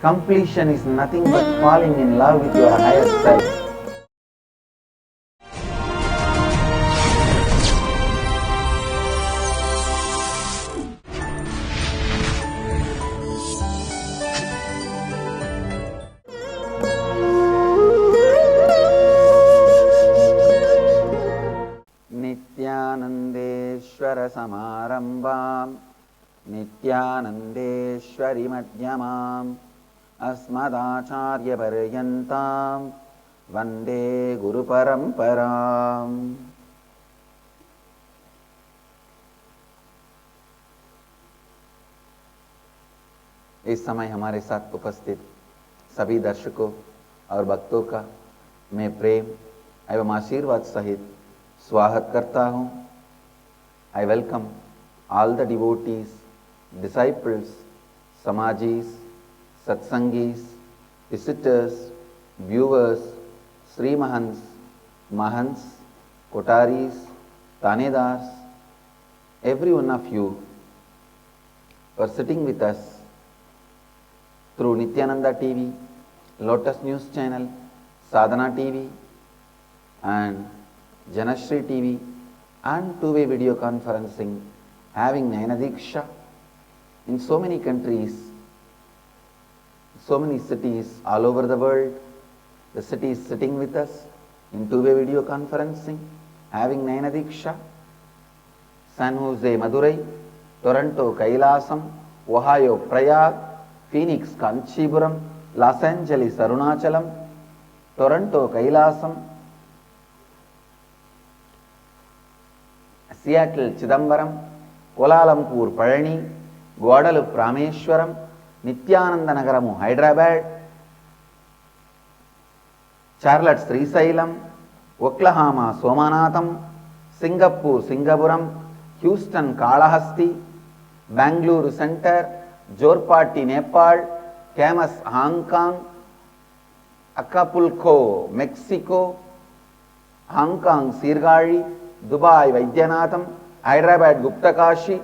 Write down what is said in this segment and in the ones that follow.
Completion is nothing but falling in love with your higher self. Nityanandeshwara samarambam Nityanandeshwari madhyamam Asmadacharya paryantam Vande Guru Paramparam. इस समय हमारे साथ उपस्थित सभी दर्शकों और भक्तों का मैं प्रेम एवं आशीर्वाद सहित स्वागत करता हूँ. I welcome all the devotees, disciples, samajis, satsangis, visitors, viewers, Sri Mahants, Mahants, Kotaris, Tanedars, every one of you for sitting with us through Nithyananda TV, Lotus News Channel, Sadhana TV and Janashri TV and two-way video conferencing, having Nayanadiksha in so many countries, so many cities all over the world. The city is sitting with us in two-way video conferencing, having Nayanadiksha. San Jose, Madurai, Toronto, Kailasam, Ohio, Prayag, Phoenix, Kanchipuram, Los Angeles, Arunachalam, Toronto, Kailasam, Seattle, Chidambaram, Kuala Lumpur, Palani, Guadalupe, Rameshwaram, Nithyananda Nagaramu, Hyderabad, Charlotte, Srisailam, Oklahoma, Somanatham, Singapore, Singapuram, Houston, Kalahasti, Bangalore Center, Jorpati, Nepal, Camas, Hong Kong, Acapulco, Mexico, Hong Kong, Sirgari, Dubai, Vaidyanatham, Hyderabad, Guptakashi,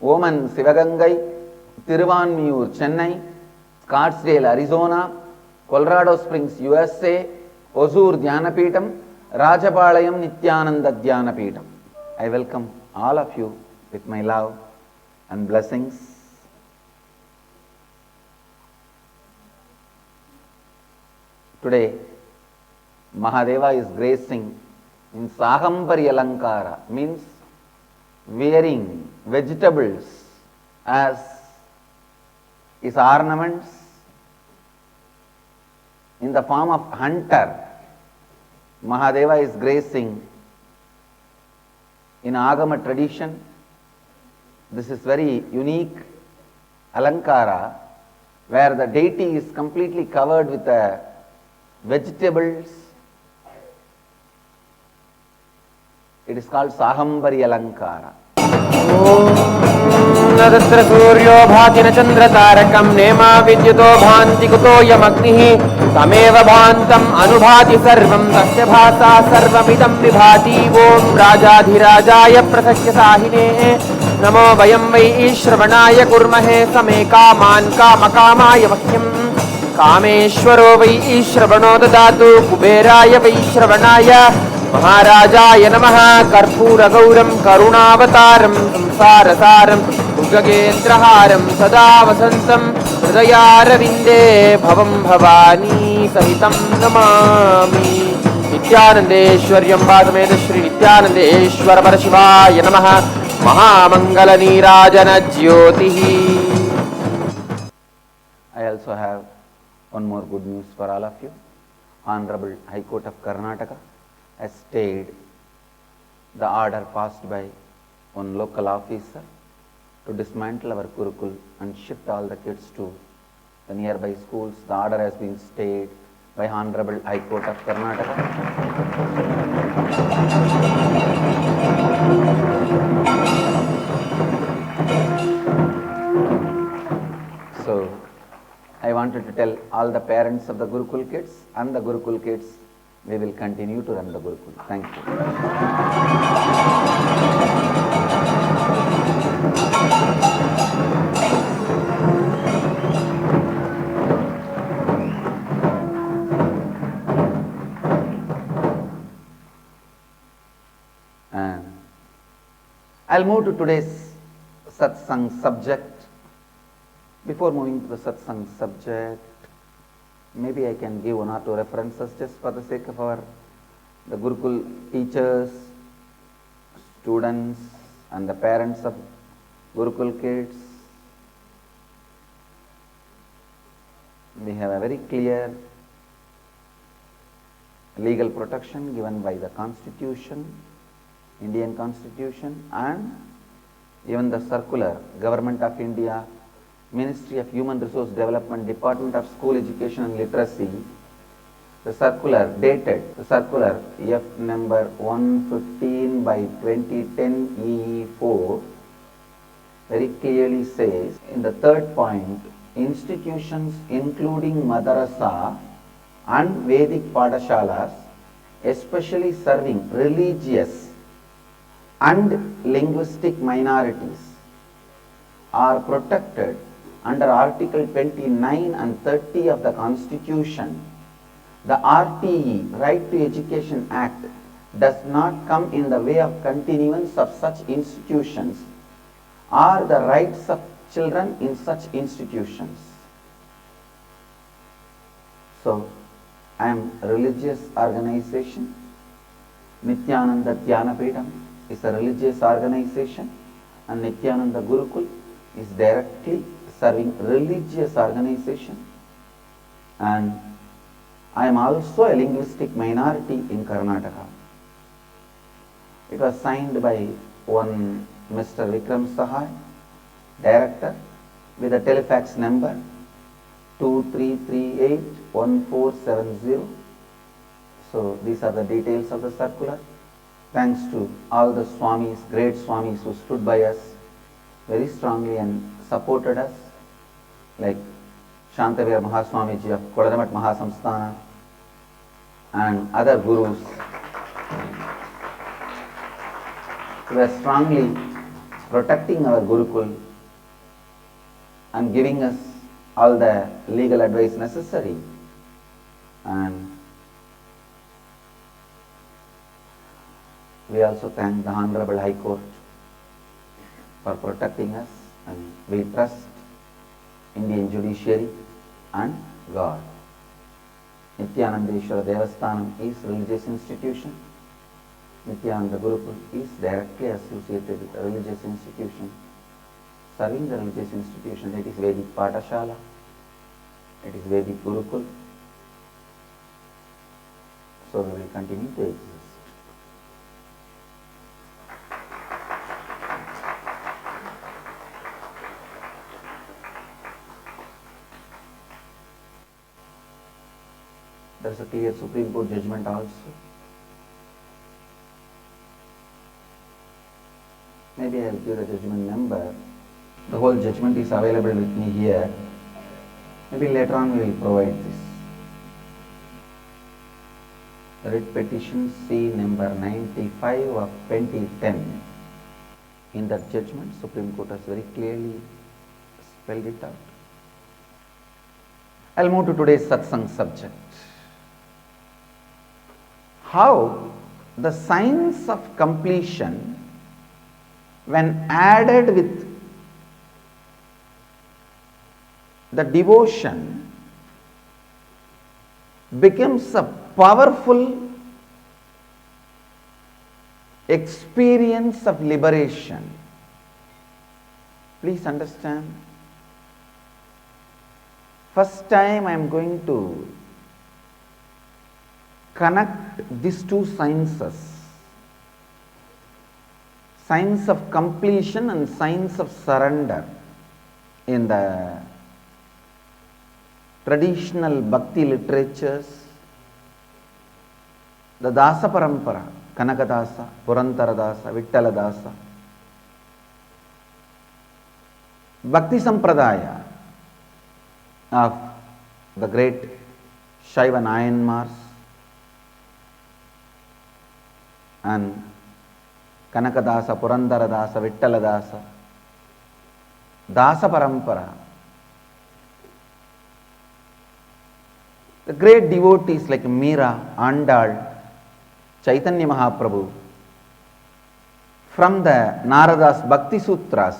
Oman, Sivagangai, Tiruvanmiyur, Chennai, Scottsdale, Arizona, Colorado Springs, USA, Hosur, Dhyanapitham, Rajapalayam, Nithyananda Dhyanapitham. I welcome all of you with my love and blessings. Today, Mahadeva is gracing in Sahambari alankara, means wearing vegetables as his ornaments in the form of hunter. Mahadeva is gracing in Agama tradition. This is very unique alankara where the deity is completely covered with vegetables. It is called Sahambari alankara. Nadatra suryo bhatina chandra tarakam nema vidyuto bhanti kuto yamagnihi tameva bhantam anubhati sarvam tasya bhasa sarvamidam vibhati om rajadhirajaya prathakya sahine namo vayam vai shravanaya kurmahe same kaman kamakamaya vakyam kameshwaro vai shravano dadatu kuberaya vai shravanaya Maharaja Namaha Karpura Gauram Karunavataram Samsarasaram Ugagendraharam Sada Vasantam Hridayaravinде Bhavam Bhavani Sahitam Namami Nithyanandeshwaryam Bhagasameta Shri Nithyanandeshwara Parashivaya Namaha Mahamangala Nirajana Jyotihi. I also have one more good news for all of you. Honorable High Court of Karnataka has stayed the order passed by one local officer to dismantle our gurukul and shift all the kids to the nearby schools. The order has been stayed by Honorable High Court of Karnataka. So, I wanted to tell all the parents of the Gurukul kids and the Gurukul kids, we will continue to run the Gurukul. Thank you. I'll move to today's satsang subject. Before moving to the satsang subject, maybe I can give one or two references just for the sake of the gurukul teachers, students and the parents of gurukul kids. We have a very clear legal protection given by the Constitution, Indian Constitution, and even the circular, Government of India, Ministry of Human Resource Development, Department of School Education and Literacy, the circular dated, the circular F number 115 by 2010 EE4 very clearly says in the third point, institutions including madrasa and Vedic Padashalas, especially serving religious and linguistic minorities, are protected under Article 29 and 30 of the Constitution. The RTE, Right to Education Act, does not come in the way of continuance of such institutions or the rights of children in such institutions. So, I am a religious organization. Nithyananda Dhyanapidam is a religious organization, and Nithyananda Gurukul is directly serving religious organization, and I am also a linguistic minority in Karnataka. It was signed by one Mr. Vikram Sahai, Director, with a telefax number 23381470. So these are the details of the circular. Thanks to all the Swamis, great Swamis who stood by us very strongly and supported us, like Shantavir Mahaswamiji of Kodaramat Mahasamsthana and other gurus who were strongly protecting our Gurukul and giving us all the legal advice necessary. And we also thank the Honorable High Court for protecting us, and we trust Indian judiciary and God. Nithyanandeshwara Devasthanam is religious institution. Nithyananda Gurukul is directly associated with a religious institution, serving the religious institution. It is Vedic Padashala, it is Vedic Gurukul. So we will continue to exist. There is a clear Supreme Court judgment also. Maybe I will give the judgment number. The whole judgment is available with me here. Maybe later on we will provide this. Writ petition C number 95 of 2010. In that judgment, Supreme Court has very clearly spelled it out. I will move to today's satsang subject. How the science of completion, when added with the devotion, becomes a powerful experience of liberation. Please understand. First time I am going to connect these two sciences, science of completion and science of surrender, in the traditional bhakti literatures. The Dasa Parampara, Kanakadasa, Purantaradasa, Vittaladasa, Bhakti Sampradaya of the great Shaiva Nayanmars and Kanakadasa, Purantaradasa, Vittaladasa, Dasa Parampara. The great devotees like Meera, Andal, Chaitanya Mahaprabhu, from the Narada's Bhakti Sutras.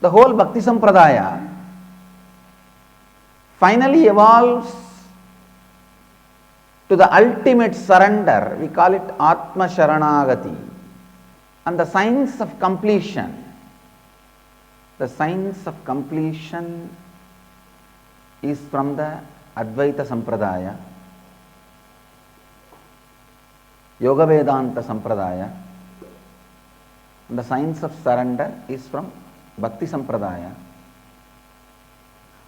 The whole Bhakti Sampradaya finally evolves to the ultimate surrender. We call it Atma Sharanagati. And the science of completion. The science of completion is from the Advaita Sampradaya, Yoga Vedanta Sampradaya, and the science of surrender is from Bhakti Sampradaya.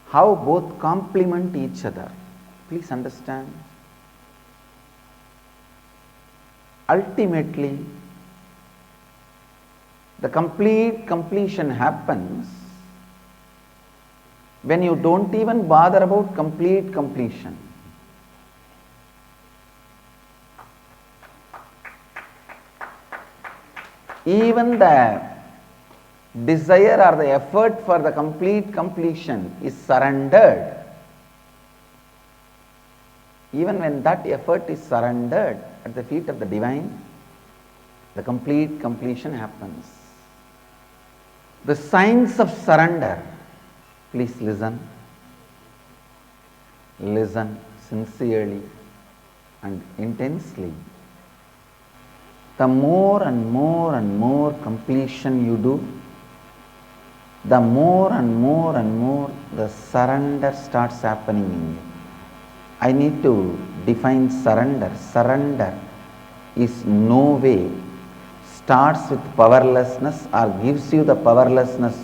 How both complement each other. Please understand. Ultimately, the complete completion happens when you don't even bother about complete completion. Even the desire or the effort for the complete completion is surrendered. Even when that effort is surrendered at the feet of the divine, the complete completion happens. The science of surrender. Please listen. Listen sincerely and intensely. The more and more and more completion you do, the more and more and more the surrender starts happening in you. I need to define surrender. Surrender is no way starts with powerlessness or gives you the powerlessness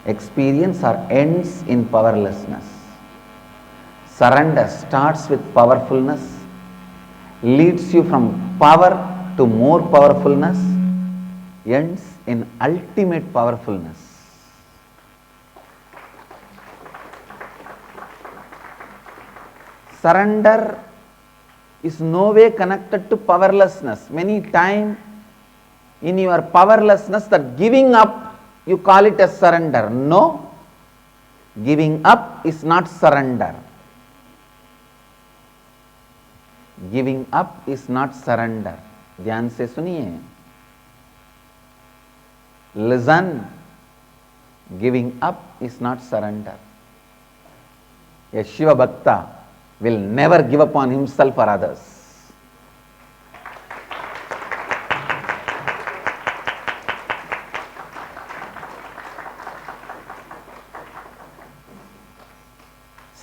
experience or ends in powerlessness. Surrender starts with powerfulness, leads you from power to more powerfulness, ends in ultimate powerfulness. Surrender is no way connected to powerlessness. Many times in your powerlessness, that giving up, you call it as surrender. No, giving up is not surrender. Giving up is not surrender. ध्यान से सुनिए. Listen. Giving up is not surrender. A Shiva Bhakta will never give up on himself or others.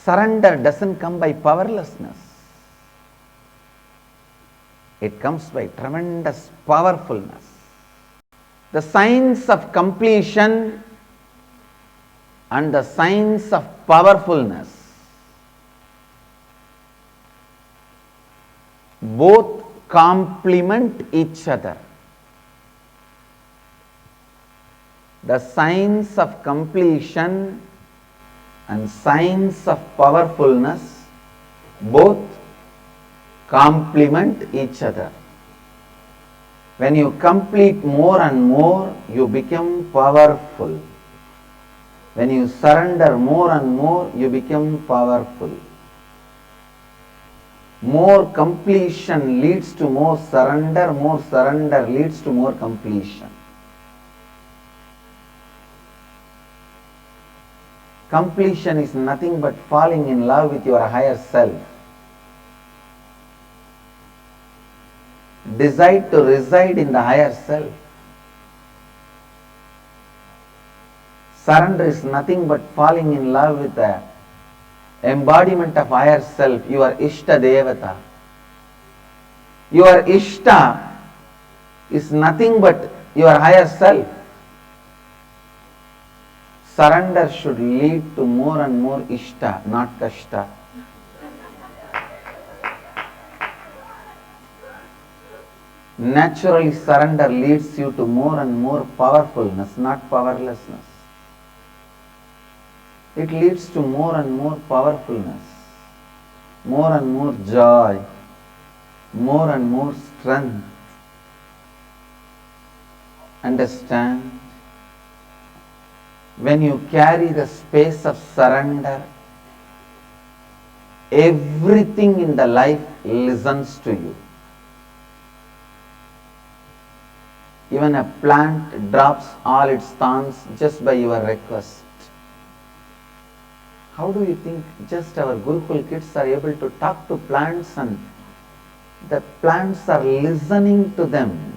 Surrender doesn't come by powerlessness. It comes by tremendous powerfulness. The science of completion and the science of powerfulness both complement each other. The science of completion and science of powerfulness both complement each other. When you complete more and more, you become powerful. When you surrender more and more, you become powerful. More completion leads to more surrender leads to more completion. Completion is nothing but falling in love with your higher self. Decide to reside in the higher self. Surrender is nothing but falling in love with the embodiment of higher self, your Ishta Devata. Your Ishta is nothing but your higher self. Surrender should lead to more and more Ishta, not Kashta. Naturally, surrender leads you to more and more powerfulness, not powerlessness. It leads to more and more powerfulness, more and more joy, more and more strength. Understand? When you carry the space of surrender, everything in the life listens to you. Even a plant drops all its thorns just by your request. How do you think just our Gurukul kids are able to talk to plants and the plants are listening to them?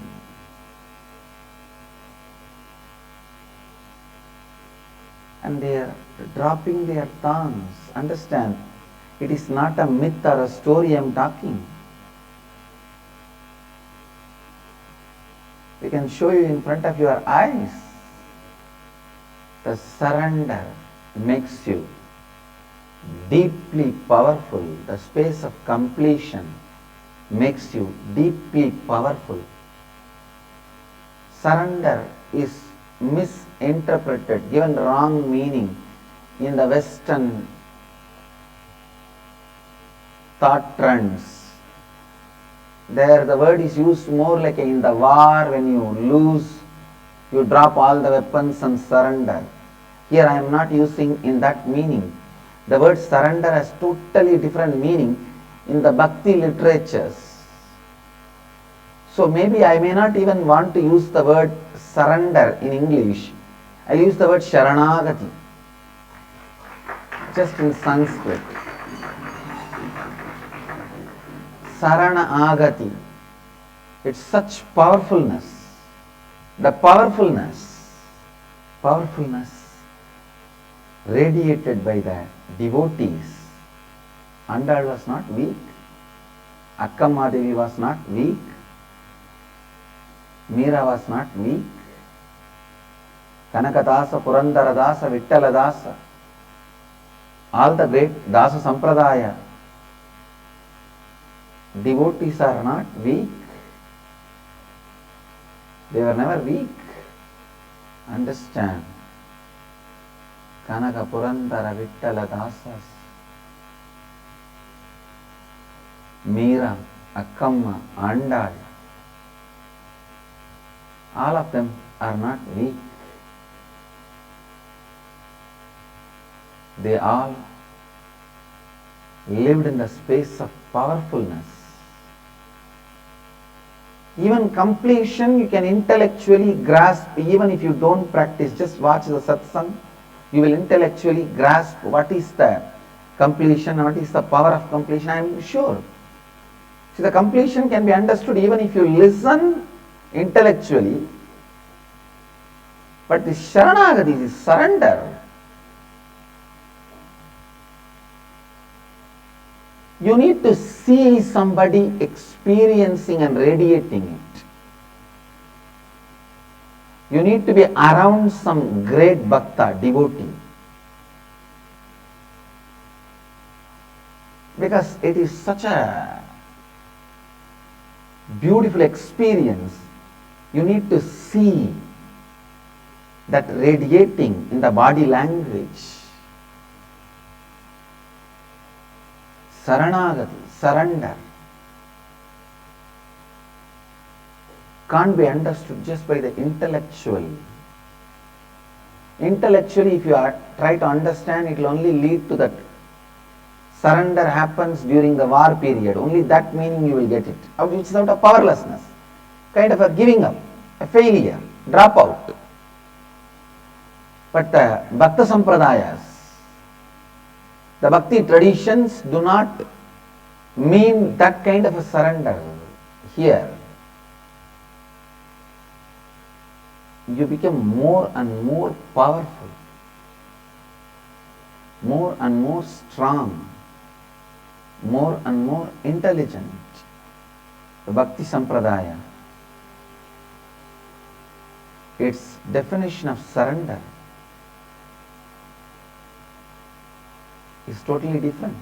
And they are dropping their thorns. Understand, it is not a myth or a story I am talking. We can show you in front of your eyes. The surrender makes you deeply powerful. The space of completion makes you deeply powerful. Surrender is misinterpreted, given wrong meaning in the Western thought trends. There the word is used more like in the war, when you lose, you drop all the weapons and surrender. Here I am not using in that meaning. The word surrender has totally different meaning in the Bhakti literatures. So maybe I may not even want to use the word surrender in English. I use the word Sharanagati, just in Sanskrit. Sarana Agati. It's such powerfulness. The powerfulness radiated by the devotees. Andal was not weak. Akkamadevi was not weak. Meera was not weak. Kanakadasa, Purandaradasa, Vittaladasa, all the great Dasa Sampradaya devotees are not weak. They were never weak. Understand. Kanaka Purandara Vittala Dasas, Meera, Akkamma, Andal, all of them are not weak. They all lived in the space of powerfulness. Even completion you can intellectually grasp, even if you don't practice. Just watch the satsang, you will intellectually grasp what is the completion, what is the power of completion. I am sure. See, the completion can be understood even if you listen intellectually. But the Sharanagati is surrender. You need to see somebody experiencing and radiating it. You need to be around some great bhakta, devotee. Because it is such a beautiful experience. You need to see that radiating in the body language. Saranagati, surrender, can't be understood just by the intellectual. Intellectually, if you try to understand, it will only lead to that surrender happens during the war period. Only that meaning you will get it. Which is out of powerlessness, kind of a giving up, a failure, drop out. But the Bhakta Sampradayas, the Bhakti traditions do not mean that kind of a surrender here. You become more and more powerful, more and more strong, more and more intelligent. The Bhakti Sampradaya, its definition of surrender is totally different.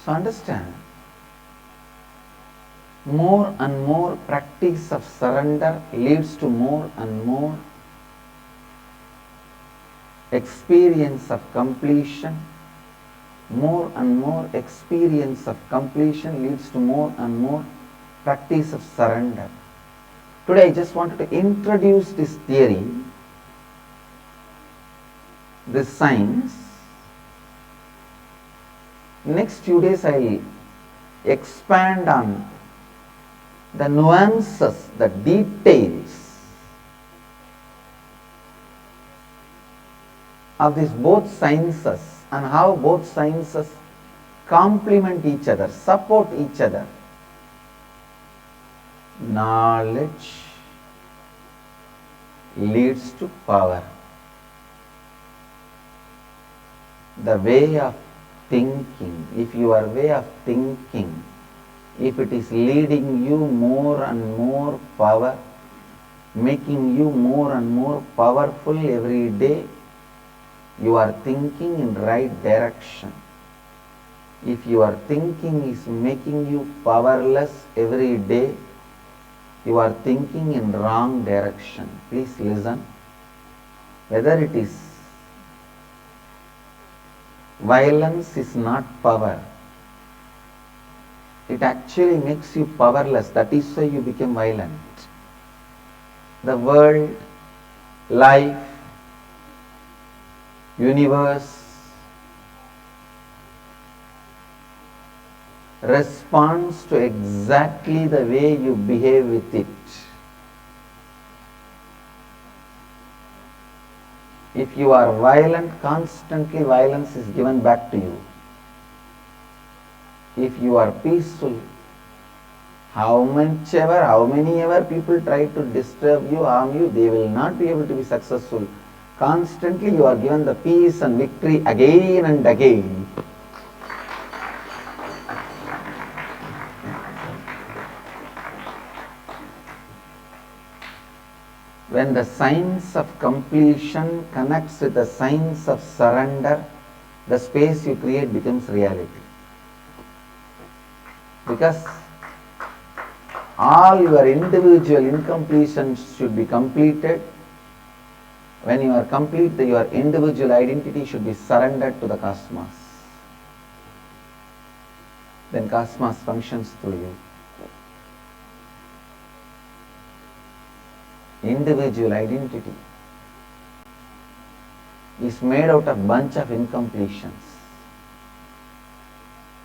So understand, more and more practice of surrender leads to more and more experience of completion. More and more experience of completion leads to more and more practice of surrender. Today I just wanted to introduce this theory, this science. Next few days I will expand on the nuances, the details of these both sciences and how both sciences complement each other, support each other. Knowledge leads to power. The way of thinking, if your way of thinking, if it is leading you more and more power, making you more and more powerful every day, you are thinking in right direction. If your thinking is making you powerless every day, you are thinking in wrong direction. Please listen. Whether it is violence is not power. It actually makes you powerless. That is why you become violent. The world, life, universe responds to exactly the way you behave with it. If you are violent, constantly violence is given back to you. If you are peaceful, how many ever people try to disturb you, harm you, they will not be able to be successful. Constantly you are given the peace and victory again and again. When the science of completion connects with the science of surrender, the space you create becomes reality. Because all your individual incompletions should be completed. When you are complete, your individual identity should be surrendered to the cosmos. Then cosmos functions through you. Individual identity is made out of bunch of incompletions.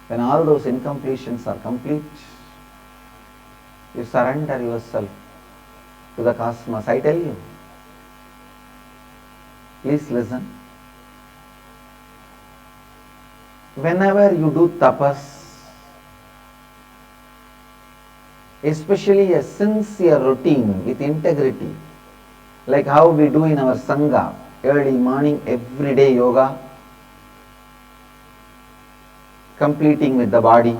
When all those incompletions are complete, you surrender yourself to the cosmos. I tell you, please listen. Whenever you do tapas, especially a sincere routine with integrity, like how we do in our sangha, early morning, everyday yoga, completing with the body,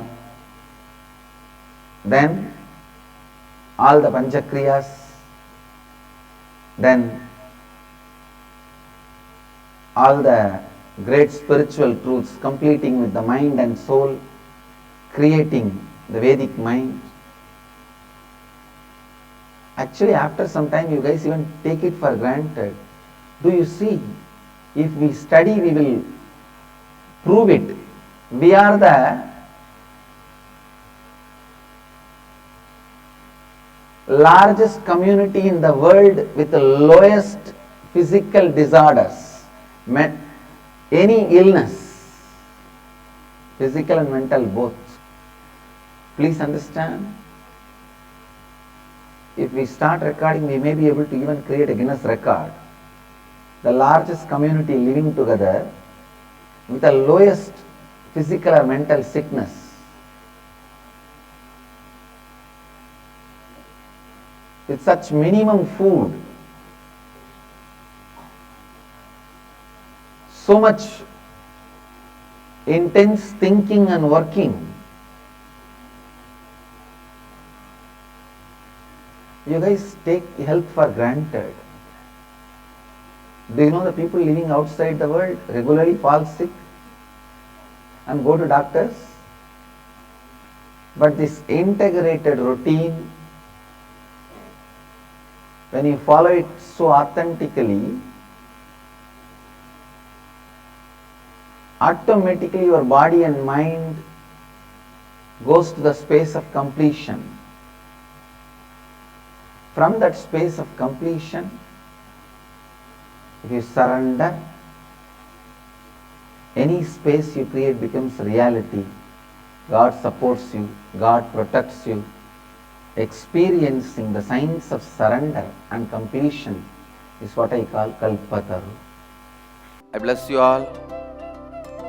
then all the panchakriyas, then all the great spiritual truths, completing with the mind and soul, creating the Vedic mind. Actually, after some time, you guys even take it for granted. Do you see? If we study, we will prove it. We are the largest community in the world with the lowest physical disorders. Any illness, physical and mental both. Please understand. If we start recording, we may be able to even create a Guinness record. The largest community living together with the lowest physical or mental sickness. With such minimum food, so much intense thinking and working. You guys take health for granted. Do you know the people living outside the world regularly fall sick and go to doctors? But this integrated routine, when you follow it so authentically, automatically your body and mind goes to the space of completion. From that space of completion, if you surrender, any space you create becomes reality. God supports you, God protects you, experiencing the science of surrender and completion is what I call Kalpataru. I bless you all.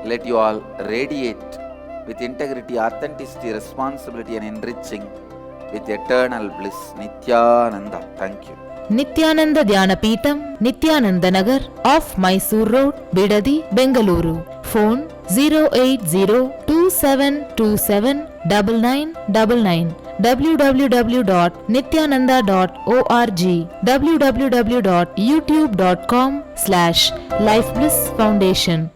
Let you all radiate with integrity, authenticity, responsibility and enriching with eternal bliss. Nithyananda. Thank you. Nithyananda Dhyanapitham, Nithyananda Nagar, off Mysore Road, Bidadi, Bengaluru. Phone 08027279999. www.nithyananda.org. www.youtube.com/Life Bliss Foundation.